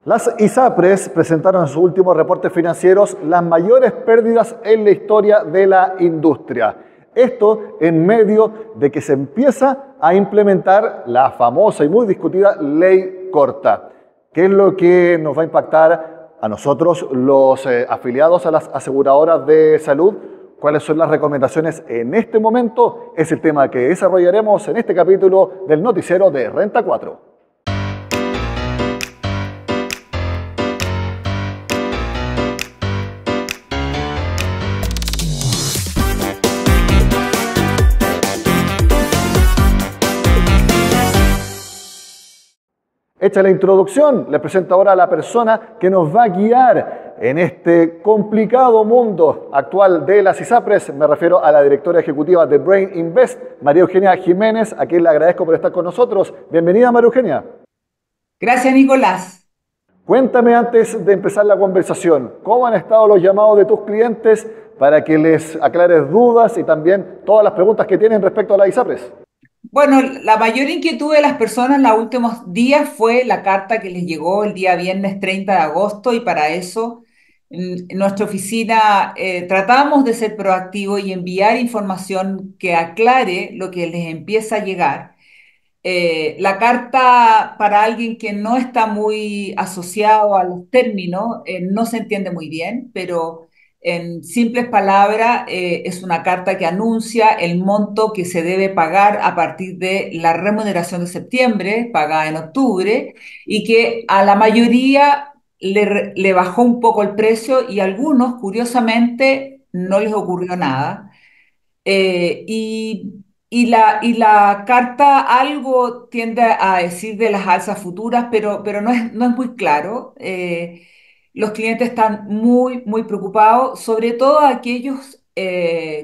Las ISAPRES presentaron en sus últimos reportes financieros las mayores pérdidas en la historia de la industria. Esto en medio de que se empieza a implementar la famosa y muy discutida ley corta. ¿Qué es lo que nos va a impactar a nosotros, los afiliados a las aseguradoras de salud? ¿Cuáles son las recomendaciones en este momento? Es el tema que desarrollaremos en este capítulo del noticiero de Renta 4. Hecha la introducción, les presento ahora a la persona que nos va a guiar en este complicado mundo actual de las ISAPRES. Me refiero a la directora ejecutiva de Brain Invest, María Eugenia Jiménez, a quien le agradezco por estar con nosotros. Bienvenida, María Eugenia. Gracias, Nicolás. Cuéntame antes de empezar la conversación, ¿cómo han estado los llamados de tus clientes para que les aclares dudas y también todas las preguntas que tienen respecto a las ISAPRES? Bueno, la mayor inquietud de las personas en los últimos días fue la carta que les llegó el día viernes 30 de agosto y para eso en nuestra oficina tratamos de ser proactivos y enviar información que aclare lo que les empieza a llegar. La carta para alguien que no está muy asociado a los términos no se entiende muy bien, pero en simples palabras es una carta que anuncia el monto que se debe pagar a partir de la remuneración de septiembre, pagada en octubre, y que a la mayoría le bajó un poco el precio y a algunos, curiosamente, no les ocurrió nada. Eh, y, y la carta algo tiende a decir de las alzas futuras, pero no es muy claro. Los clientes están muy preocupados, sobre todo aquellos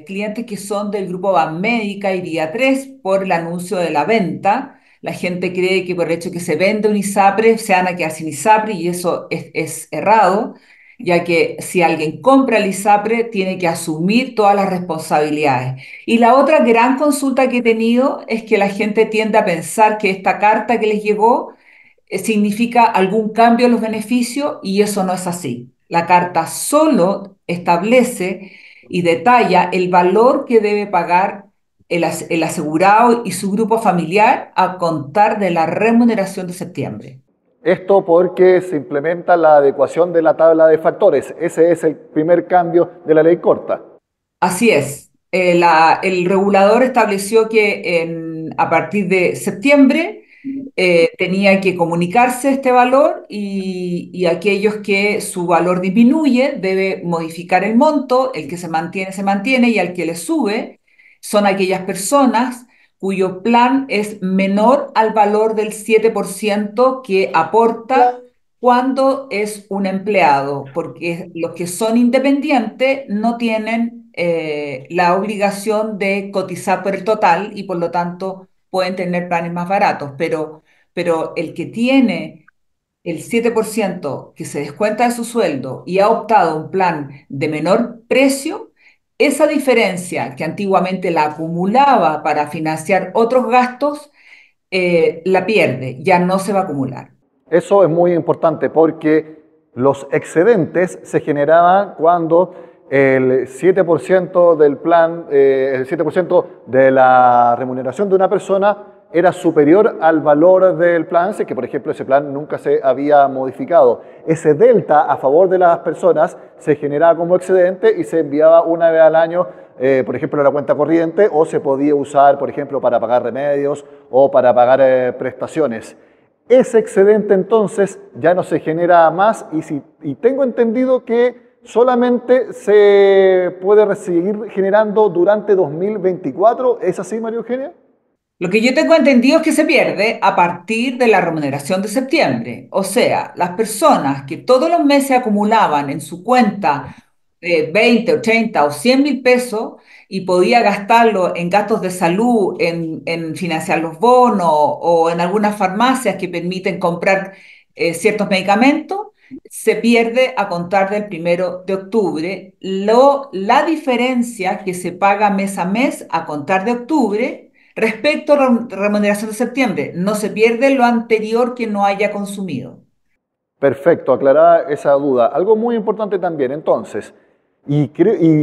clientes que son del grupo Banmédica y Vía 3 por el anuncio de la venta. La gente cree que por el hecho de que se vende un ISAPRE se van a quedar sin ISAPRE y eso es errado, ya que si alguien compra el ISAPRE tiene que asumir todas las responsabilidades. Y la otra gran consulta que he tenido es que la gente tiende a pensar que esta carta que les llegó significa algún cambio en los beneficios y eso no es así. La carta solo establece y detalla el valor que debe pagar el asegurado y su grupo familiar a contar de la remuneración de septiembre. Esto porque se implementa la adecuación de la tabla de factores. Ese es el primer cambio de la ley corta. Así es. El regulador estableció que a partir de septiembre tenía que comunicarse este valor y aquellos que su valor disminuye debe modificar el monto, el que se mantiene y al que le sube son aquellas personas cuyo plan es menor al valor del 7% que aporta cuando es un empleado, porque los que son independientes no tienen la obligación de cotizar por el total y por lo tanto pueden tener planes más baratos, pero el que tiene el 7% que se descuenta de su sueldo y ha optado a un plan de menor precio, esa diferencia que antiguamente la acumulaba para financiar otros gastos, la pierde, ya no se va a acumular. Eso es muy importante porque los excedentes se generaban cuando el 7% del plan, el 7% de la remuneración de una persona era superior al valor del plan, si que por ejemplo ese plan nunca se había modificado. Ese delta a favor de las personas se generaba como excedente y se enviaba una vez al año, por ejemplo, a la cuenta corriente o se podía usar, por ejemplo, para pagar remedios o para pagar prestaciones. Ese excedente entonces ya no se genera más y tengo entendido que solamente se puede seguir generando durante 2024. ¿Es así, María Eugenia? Lo que yo tengo entendido es que se pierde a partir de la remuneración de septiembre. O sea, las personas que todos los meses acumulaban en su cuenta 20, 80 o 100.000 pesos y podía gastarlo en gastos de salud, en financiar los bonos o en algunas farmacias que permiten comprar ciertos medicamentos, se pierde a contar del 1 de octubre. La diferencia que se paga mes a mes a contar de octubre respecto a la remuneración de septiembre, no se pierde lo anterior que no haya consumido. Perfecto, aclarada esa duda. Algo muy importante también, entonces, y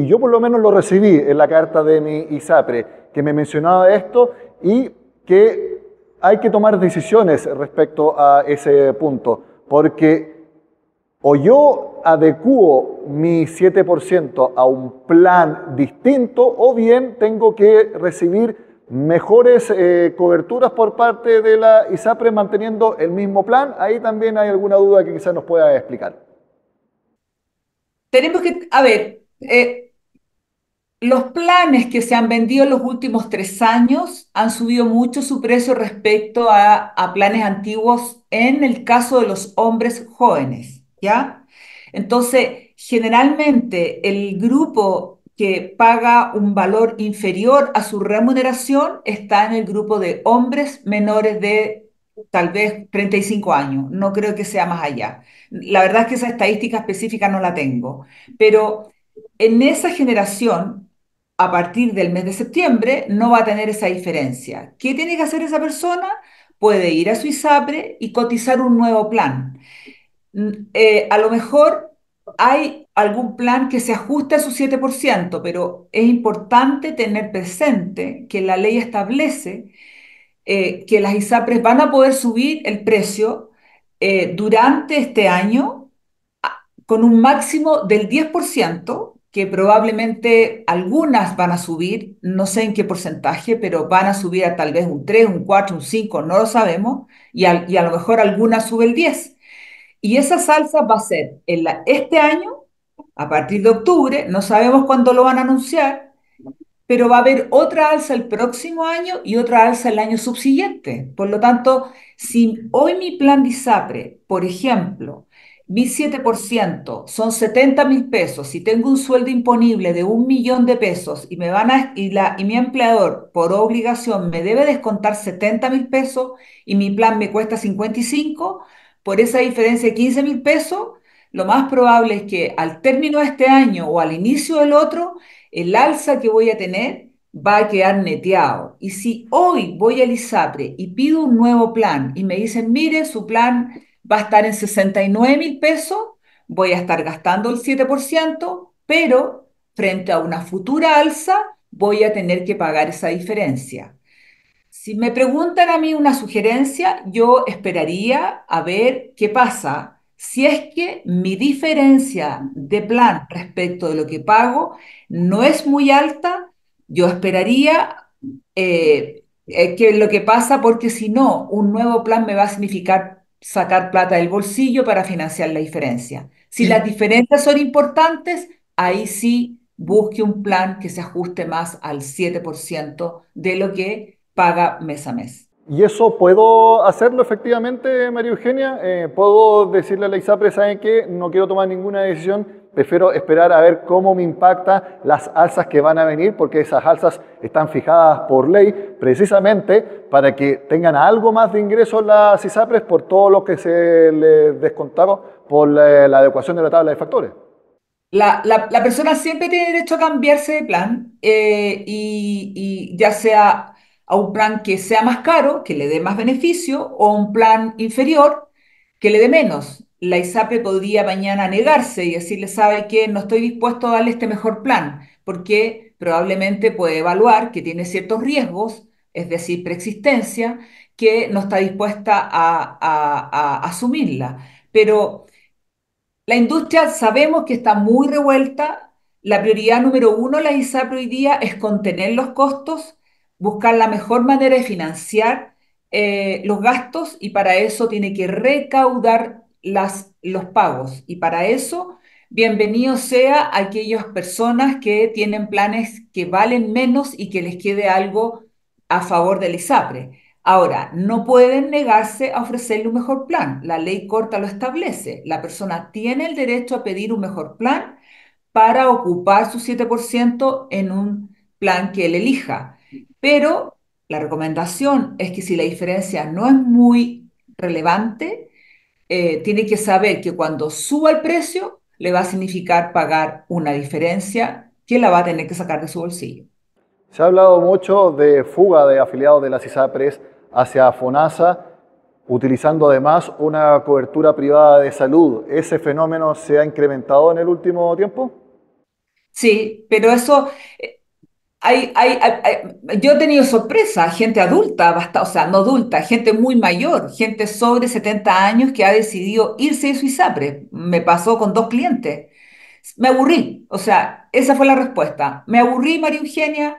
yo por lo menos lo recibí en la carta de mi ISAPRE, que me mencionaba esto y que hay que tomar decisiones respecto a ese punto, porque o yo adecuo mi 7% a un plan distinto o bien tengo que recibir mejores coberturas por parte de la ISAPRE manteniendo el mismo plan. Ahí también hay alguna duda que quizás nos pueda explicar. Tenemos que, a ver, los planes que se han vendido en los últimos 3 años han subido mucho su precio respecto a planes antiguos en el caso de los hombres jóvenes, ¿ya? Entonces, generalmente el grupo que paga un valor inferior a su remuneración está en el grupo de hombres menores de tal vez 35 años. No creo que sea más allá. La verdad es que esa estadística específica no la tengo, pero en esa generación a partir del mes de septiembre no va a tener esa diferencia. ¿Qué tiene que hacer esa persona? Puede ir a su ISAPRE y cotizar un nuevo plan. A lo mejor hay algún plan que se ajuste a su 7%, pero es importante tener presente que la ley establece que las ISAPRES van a poder subir el precio durante este año con un máximo del 10%, que probablemente algunas van a subir, no sé en qué porcentaje, pero van a subir a tal vez un 3, un 4, un 5, no lo sabemos, y a lo mejor algunas sube el 10%. Y esa salsa va a ser este año, a partir de octubre, no sabemos cuándo lo van a anunciar, pero va a haber otra alza el próximo año y otra alza el año subsiguiente. Por lo tanto, si hoy mi plan de ISAPRE, por ejemplo, mi 7% son 70.000 pesos, si tengo un sueldo imponible de 1.000.000 de pesos y, y mi empleador por obligación me debe descontar 70.000 pesos y mi plan me cuesta 55, por esa diferencia de 15.000 pesos, lo más probable es que al término de este año o al inicio del otro, el alza que voy a tener va a quedar neteado. Y si hoy voy al ISAPRE y pido un nuevo plan y me dicen, mire, su plan va a estar en 69.000 pesos, voy a estar gastando el 7%, pero frente a una futura alza voy a tener que pagar esa diferencia. Si me preguntan a mí una sugerencia, yo esperaría a ver qué pasa. Si es que mi diferencia de plan respecto de lo que pago no es muy alta, yo esperaría que lo que pasa, porque si no, un nuevo plan me va a significar sacar plata del bolsillo para financiar la diferencia. Si las diferencias son importantes, ahí sí busque un plan que se ajuste más al 7% de lo que paga mes a mes. ¿Y eso puedo hacerlo efectivamente, María Eugenia? ¿Puedo decirle a la ISAPRE, saben qué? No quiero tomar ninguna decisión, prefiero esperar a ver cómo me impacta las alzas que van a venir, porque esas alzas están fijadas por ley precisamente para que tengan algo más de ingresos las ISAPRES por todo lo que se les descontaron por la adecuación de la tabla de factores? La persona siempre tiene derecho a cambiarse de plan y ya sea a un plan que sea más caro, que le dé más beneficio, o un plan inferior, que le dé menos. La ISAPRE podría mañana negarse y decirle, ¿sabe qué? No estoy dispuesto a darle este mejor plan, porque probablemente puede evaluar que tiene ciertos riesgos, es decir, preexistencia, que no está dispuesta a asumirla. Pero la industria sabemos que está muy revuelta. La prioridad número uno de la ISAPRE hoy día es contener los costos, buscar la mejor manera de financiar los gastos, y para eso tiene que recaudar los pagos. Y para eso, bienvenido sea a aquellas personas que tienen planes que valen menos y que les quede algo a favor del ISAPRE. Ahora, no pueden negarse a ofrecerle un mejor plan. La ley corta lo establece. La persona tiene el derecho a pedir un mejor plan para ocupar su 7% en un plan que él elija. Pero la recomendación es que si la diferencia no es muy relevante, tiene que saber que cuando suba el precio le va a significar pagar una diferencia que la va a tener que sacar de su bolsillo. Se ha hablado mucho de fuga de afiliados de las ISAPRES hacia FONASA. utilizando además una cobertura privada de salud. ¿Ese fenómeno se ha incrementado en el último tiempo? Sí, pero eso, yo he tenido sorpresa, gente adulta, o sea, no adulta, gente muy mayor, gente sobre 70 años que ha decidido irse de su ISAPRE. Me pasó con dos clientes. Me aburrí, o sea, esa fue la respuesta. Me aburrí, María Eugenia,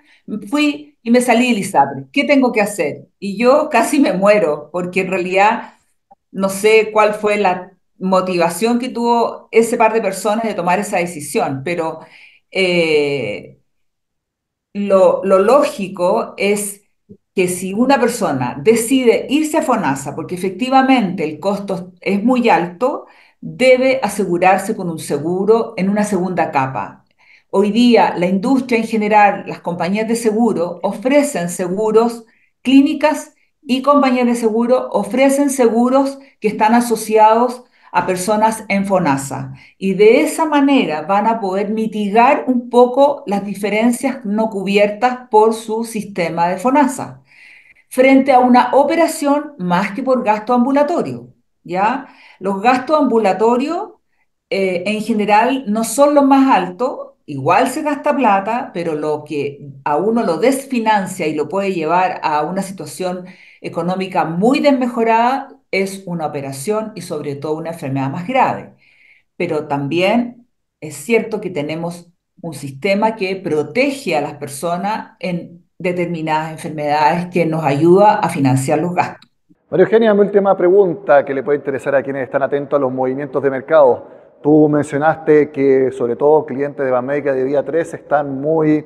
fui y me salí del ISAPRE. ¿Qué tengo que hacer? Y yo casi me muero, porque en realidad no sé cuál fue la motivación que tuvo ese par de personas de tomar esa decisión, pero eh, lo lógico es que si una persona decide irse a FONASA porque efectivamente el costo es muy alto, debe asegurarse con un seguro en una segunda capa. Hoy día la industria en general, las compañías de seguro ofrecen seguros, clínicas y compañías de seguro ofrecen seguros que están asociados a personas en FONASA y de esa manera van a poder mitigar un poco las diferencias no cubiertas por su sistema de FONASA frente a una operación más que por gasto ambulatorio, ¿ya? Los gastos ambulatorios en general no son los más altos, igual se gasta plata, pero lo que a uno lo desfinancia y lo puede llevar a una situación económica muy desmejorada es una operación y sobre todo una enfermedad más grave. Pero también es cierto que tenemos un sistema que protege a las personas en determinadas enfermedades que nos ayuda a financiar los gastos. María Eugenia, mi última pregunta que le puede interesar a quienes están atentos a los movimientos de mercado. Tú mencionaste que sobre todo clientes de Banmédica de día 3 están muy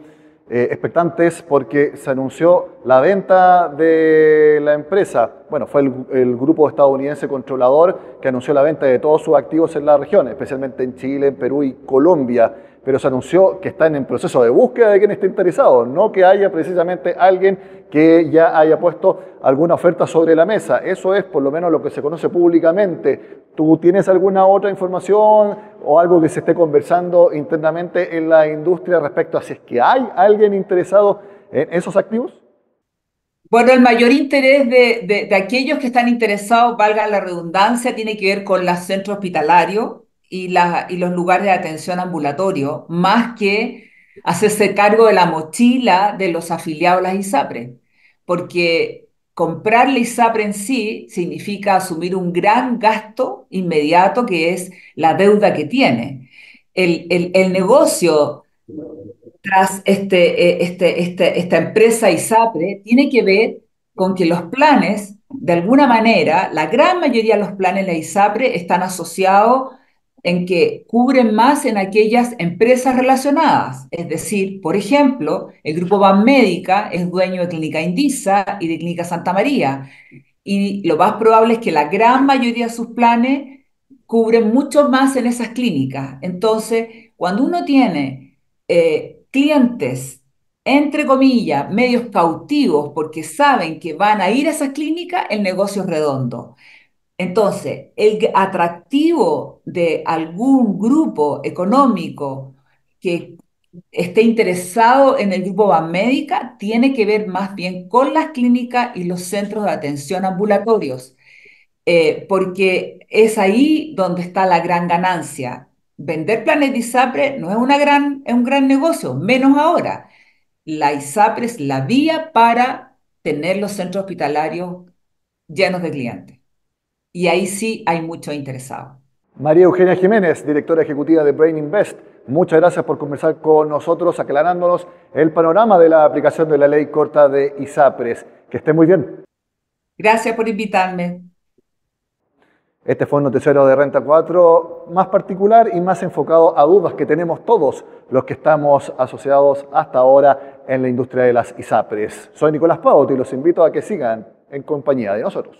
expectantes porque se anunció la venta de la empresa. Bueno, fue el grupo estadounidense controlador que anunció la venta de todos sus activos en la región, especialmente en Chile, en Perú y Colombia. Pero se anunció que están en proceso de búsqueda de quien esté interesado, no que haya precisamente alguien que ya haya puesto alguna oferta sobre la mesa. Eso es por lo menos lo que se conoce públicamente. ¿Tú tienes alguna otra información o algo que se esté conversando internamente en la industria respecto a si es que hay alguien interesado en esos activos? Bueno, el mayor interés de aquellos que están interesados, valga la redundancia, tiene que ver con los centros hospitalarios y los lugares de atención ambulatorio, más que hacerse cargo de la mochila de los afiliados a las ISAPRE, porque comprar la ISAPRE en sí significa asumir un gran gasto inmediato que es la deuda que tiene. El negocio tras esta empresa ISAPRE tiene que ver con que los planes, de alguna manera, la gran mayoría de los planes de la ISAPRE están asociados en que cubren más en aquellas empresas relacionadas. Es decir, por ejemplo, el grupo Banmédica es dueño de Clínica Indisa y de Clínica Santa María. Y lo más probable es que la gran mayoría de sus planes cubren mucho más en esas clínicas. Entonces, cuando uno tiene clientes, entre comillas, medios cautivos, porque saben que van a ir a esas clínicas, el negocio es redondo. Entonces, el atractivo de algún grupo económico que esté interesado en el grupo Banmédica tiene que ver más bien con las clínicas y los centros de atención ambulatorios, porque es ahí donde está la gran ganancia. Vender planes de ISAPRE no es un gran negocio, menos ahora. La ISAPRE es la vía para tener los centros hospitalarios llenos de clientes. Y ahí sí hay muchos interesados. María Eugenia Jiménez, directora ejecutiva de Brain Invest, muchas gracias por conversar con nosotros, aclarándonos el panorama de la aplicación de la ley corta de ISAPRES. Que esté muy bien. Gracias por invitarme. Este fue un noticiero de Renta 4 más particular y más enfocado a dudas que tenemos todos los que estamos asociados hasta ahora en la industria de las ISAPRES. Soy Nicolás Paut y los invito a que sigan en compañía de nosotros.